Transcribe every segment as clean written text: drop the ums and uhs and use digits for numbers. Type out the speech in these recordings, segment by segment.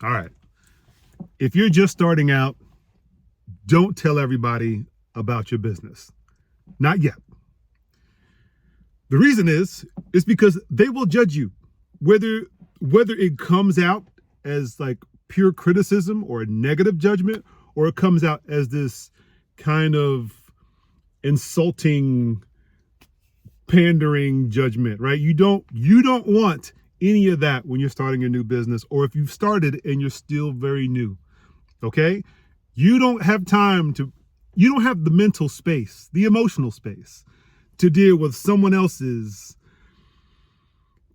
All right. If you're just starting out, don't tell everybody about your business. Not yet. The reason is because they will judge you, whether it comes out as like pure criticism or a negative judgment, or it comes out as this kind of insulting, pandering judgment, right? You don't want any of that when you're starting a new business, or if you've started and you're still very new. Okay? You don't have the mental space, the emotional space to deal with someone else's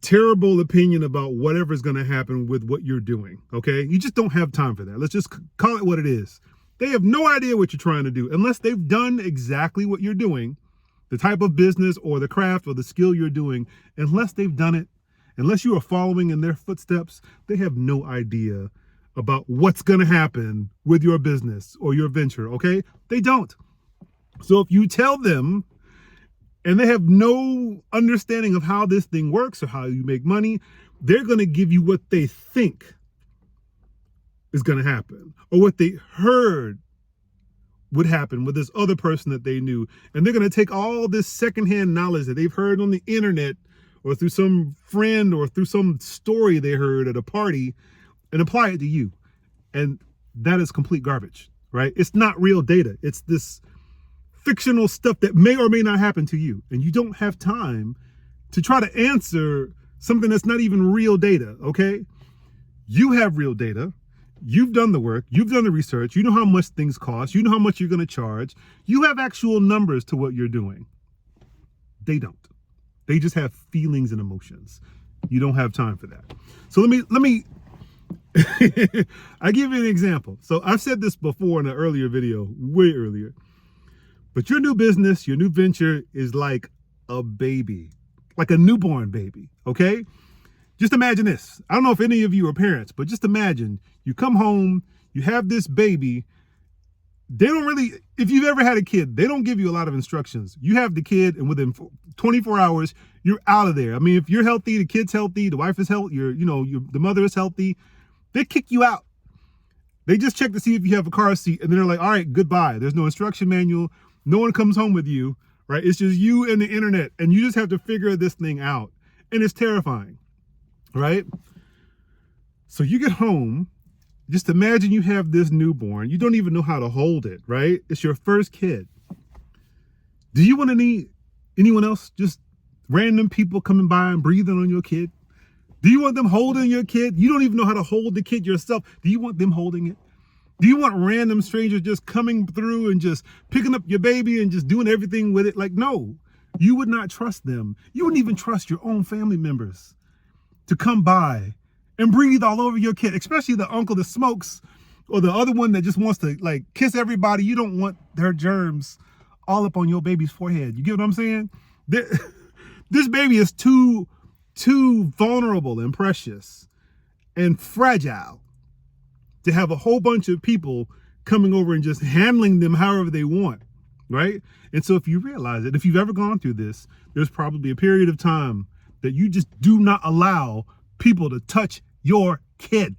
terrible opinion about whatever's going to happen with what you're doing. Okay? You just don't have time for that. Let's just call it what it is. They have no idea what you're trying to do unless they've done exactly what you're doing, the type of business or the craft or the skill you're doing. Unless they've done it, unless you are following in their footsteps, they have no idea about what's going to happen with your business or your venture, okay? They don't. So if you tell them and they have no understanding of how this thing works or how you make money, they're going to give you what they think is going to happen or what they heard would happen with this other person that they knew. And they're going to take all this secondhand knowledge that they've heard on the internet or through some friend or through some story they heard at a party and apply it to you. And that is complete garbage, right? It's not real data. It's this fictional stuff that may or may not happen to you. And you don't have time to try to answer something that's not even real data, okay? You have real data. You've done the work. You've done the research. You know how much things cost. You know how much you're going to charge. You have actual numbers to what you're doing. They don't. They just have feelings and emotions. You don't have time for that. So let me I give you an example. So I've said this before in an earlier video, way earlier. But your new business, your new venture is like a baby, like a newborn baby, okay? Just imagine this. I don't know if any of you are parents, but just imagine you come home, you have this baby. They don't really, if you've ever had a kid, they don't give you a lot of instructions. You have the kid and within 24 hours, you're out of there. I mean, if you're healthy, the kid's healthy, the wife is healthy, the mother is healthy, they kick you out. They just check to see if you have a car seat and then they're like, all right, goodbye. There's no instruction manual. No one comes home with you, right? It's just you and the internet and you just have to figure this thing out. And it's terrifying, right? So you get home, just imagine you have this newborn. You don't even know how to hold it, right? It's your first kid. Do you want to need anyone else? Just random people coming by and breathing on your kid? Do you want them holding your kid? You don't even know how to hold the kid yourself. Do you want them holding it? Do you want random strangers just coming through and just picking up your baby and just doing everything with it? Like, no, you would not trust them. You wouldn't even trust your own family members to come by and breathe all over your kid, especially the uncle that smokes or the other one that just wants to like kiss everybody. You don't want their germs all up on your baby's forehead. You get what I'm saying? This baby is too vulnerable and precious and fragile to have a whole bunch of people coming over and just handling them however they want, right? And so if you realize it, if you've ever gone through this, there's probably a period of time that you just do not allow people to touch your kid,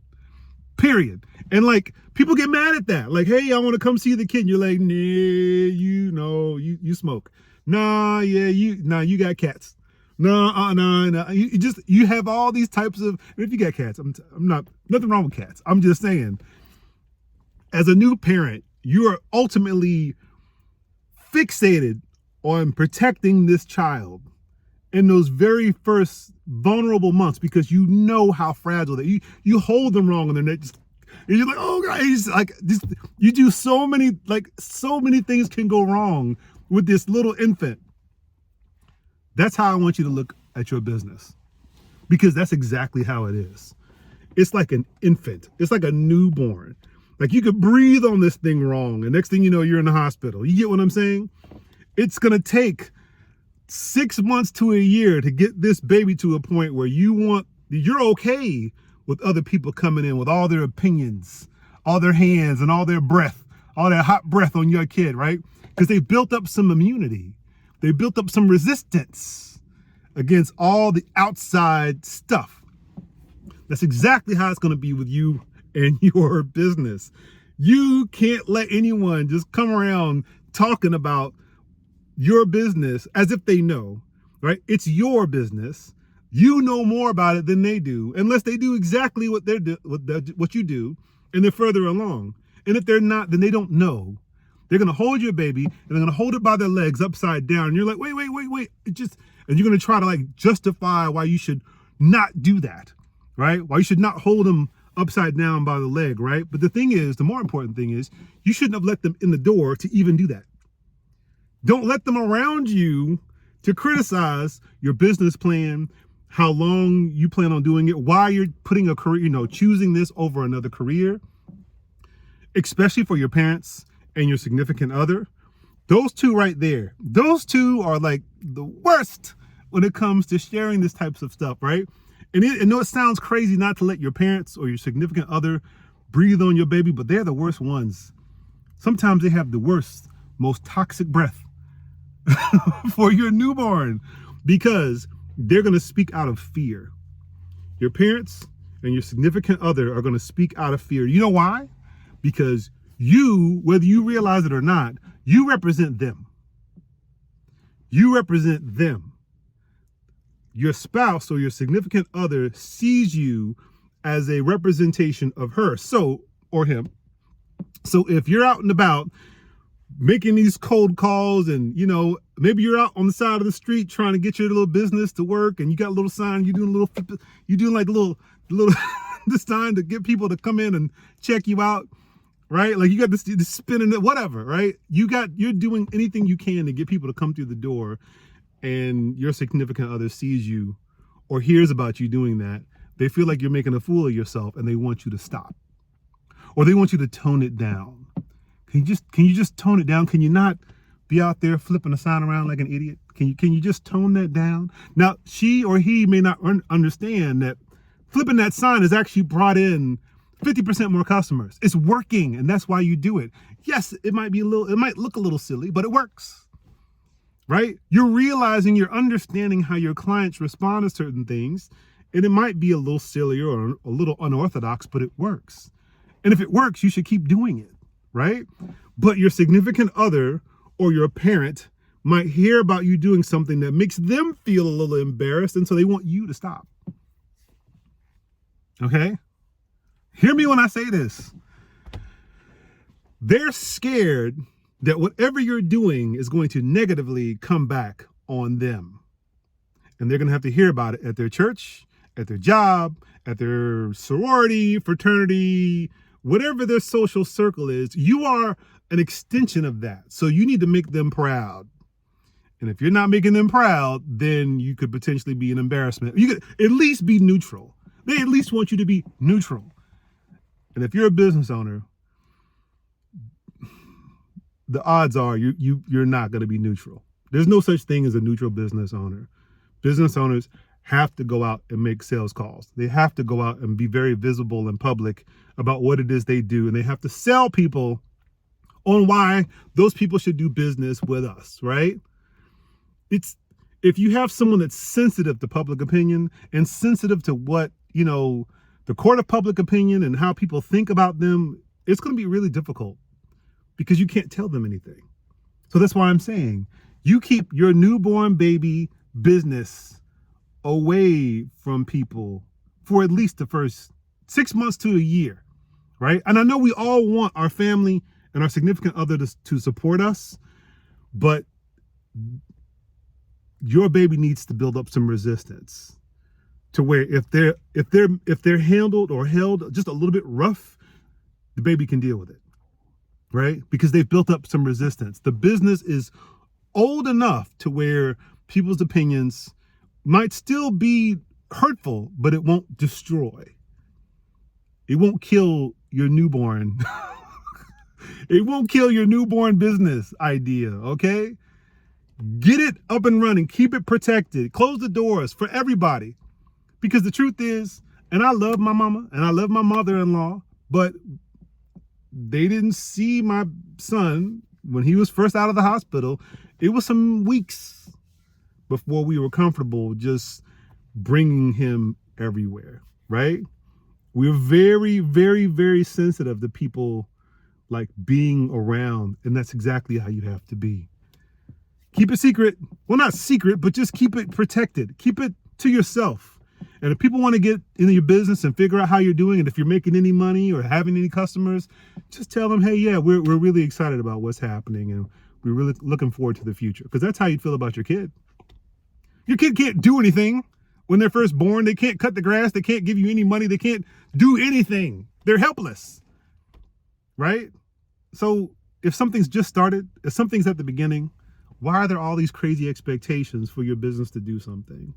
period. And like, people get mad at that. Like, hey, I want to come see the kid. And you're like, nah, you smoke. Nah, yeah, you got cats. No. You have all these types of, if you got cats, I'm not, nothing wrong with cats. I'm just saying, as a new parent, you are ultimately fixated on protecting this child in those very first vulnerable months because you know how fragile that you hold them wrong and then and you're like, oh God, you do so many things can go wrong with this little infant. That's how I want you to look at your business, because that's exactly how it is. It's like an infant. It's like a newborn. Like you could breathe on this thing wrong, and next thing you know, you're in the hospital. You get what I'm saying? It's going to take 6 months to a year to get this baby to a point where you're okay with other people coming in with all their opinions, all their hands and all their breath, all that hot breath on your kid, right? Because they built up some immunity. They built up some resistance against all the outside stuff. That's exactly how it's going to be with you and your business. You can't let anyone just come around talking about your business as if they know, right? It's your business. You know more about it than they do, unless they do exactly what what you do, and they're further along. And if they're not, then they don't know. They're gonna hold your baby and they're gonna hold it by their legs upside down. And you're like, wait. And you're gonna try to like justify why you should not do that, right? Why you should not hold them upside down by the leg, right? But the thing is, the more important thing is, you shouldn't have let them in the door to even do that. Don't let them around you to criticize your business plan, how long you plan on doing it, why you're putting a career, choosing this over another career, especially for your parents and your significant other. Those two right there, those two are like the worst when it comes to sharing this types of stuff, right? And I know it sounds crazy not to let your parents or your significant other breathe on your baby, but they're the worst ones. Sometimes they have the worst, most toxic breath for your newborn, because they're going to speak out of fear. Your parents and your significant other are going to speak out of fear. You know why? Because you, whether you realize it or not, you represent them. You represent them. Your spouse or your significant other sees you as a representation of her, or him. So if you're out and about making these cold calls and, maybe you're out on the side of the street trying to get your little business to work and you got a little sign, you're doing little the sign to get people to come in and check you out, right? Like you got this spinning, whatever, right? You're doing anything you can to get people to come through the door, and your significant other sees you or hears about you doing that. They feel like you're making a fool of yourself and they want you to stop, or they want you to tone it down. Can you just tone it down? Can you not be out there flipping a sign around like an idiot? Can you just tone that down? Now, she or he may not understand that flipping that sign has actually brought in 50% more customers. It's working, and that's why you do it. Yes, it might look a little silly, but it works, right? You're understanding how your clients respond to certain things, and it might be a little silly or a little unorthodox, but it works. And if it works, you should keep doing it, right? But your significant other or your parent might hear about you doing something that makes them feel a little embarrassed, and so they want you to stop. Okay? Hear me when I say this. They're scared that whatever you're doing is going to negatively come back on them. And they're going to have to hear about it at their church, at their job, at their sorority, fraternity, whatever their social circle is. You are an extension of that. So you need to make them proud. And if you're not making them proud, then you could potentially be an embarrassment. You could at least be neutral. They at least want you to be neutral. And if you're a business owner, the odds are you're not going to be neutral. There's no such thing as a neutral business owner. Business owners have to go out and make sales calls. They have to go out and be very visible in public about what it is they do. And they have to sell people on why those people should do business with us, right? If you have someone that's sensitive to public opinion and sensitive to what, the court of public opinion and how people think about them, it's going to be really difficult because you can't tell them anything. So that's why I'm saying you keep your newborn baby business away from people for at least the first 6 months to a year, right? And I know we all want our family and our significant other to support us, but your baby needs to build up some resistance to where if they're handled or held just a little bit rough, the baby can deal with it, right? Because they've built up some resistance. The business is old enough to where people's opinions might still be hurtful, but it won't destroy. It won't kill your newborn. It won't kill your newborn business idea, okay? Get it up and running. Keep it protected. Close the doors for everybody. Because the truth is, and I love my mama and I love my mother-in-law, but they didn't see my son when he was first out of the hospital. It was some weeks before we were comfortable just bringing him everywhere, right? We're very, very, very sensitive to people like being around, and that's exactly how you have to be. Keep it secret. Well, not secret, but just keep it protected. Keep it to yourself. And if people want to get into your business and figure out how you're doing, and if you're making any money or having any customers, just tell them, hey, yeah, we're really excited about what's happening, and we're really looking forward to the future. Because that's how you'd feel about your kid. Your kid can't do anything when they're first born. They can't cut the grass. They can't give you any money. They can't do anything. They're helpless, right? So if something's just started, if something's at the beginning, why are there all these crazy expectations for your business to do something,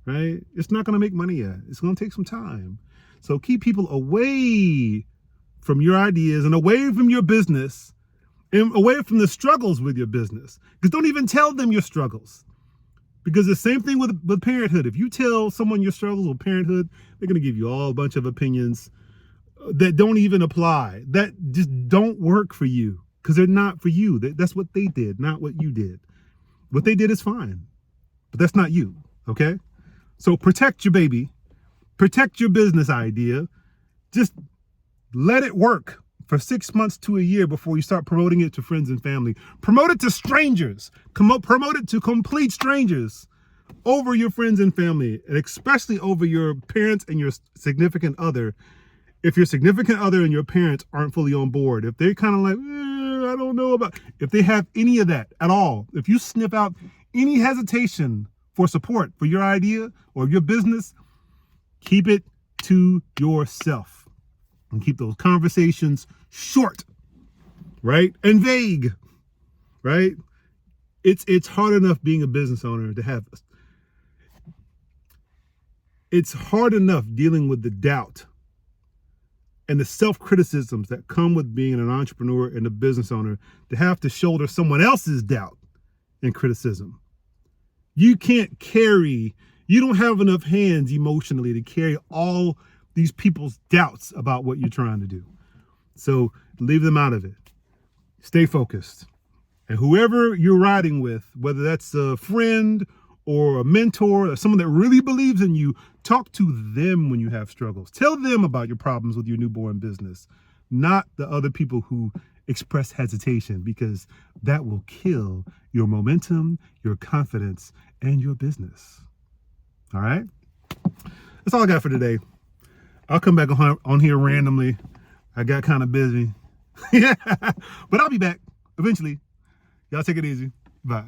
right? It's not going to make money yet. It's going to take some time. So keep people away from your ideas and away from your business and away from the struggles with your business. Because don't even tell them your struggles. Because the same thing with parenthood. If you tell someone your struggles with parenthood, they're going to give you all a bunch of opinions that don't even apply, that just don't work for you, because they're not for you. That's what they did, not what you did. What they did is fine, but that's not you, okay? So protect your baby, protect your business idea. Just let it work for 6 months to a year before you start promoting it to friends and family. Promote it to strangers. Promote it to complete strangers over your friends and family, and especially over your parents and your significant other. If your significant other and your parents aren't fully on board, if they're kind of like, I don't know about, if they have any of that at all, if you sniff out any hesitation for support for your idea or your business, keep it to yourself and keep those conversations short, right? And vague, right? It's hard enough being a business owner to have, it's hard enough dealing with the doubt and the self-criticisms that come with being an entrepreneur and a business owner, to have to shoulder someone else's doubt and criticism. You don't have enough hands emotionally to carry all these people's doubts about what you're trying to do. So leave them out of it. Stay focused. And whoever you're riding with, whether that's a friend or a mentor or someone that really believes in you, talk to them when you have struggles. Tell them about your problems with your newborn business, not the other people who express hesitation, because that will kill your momentum, your confidence, and your business. All right? That's all I got for today. I'll come back on here randomly. I got kind of busy. But I'll be back eventually. Y'all take it easy. Bye.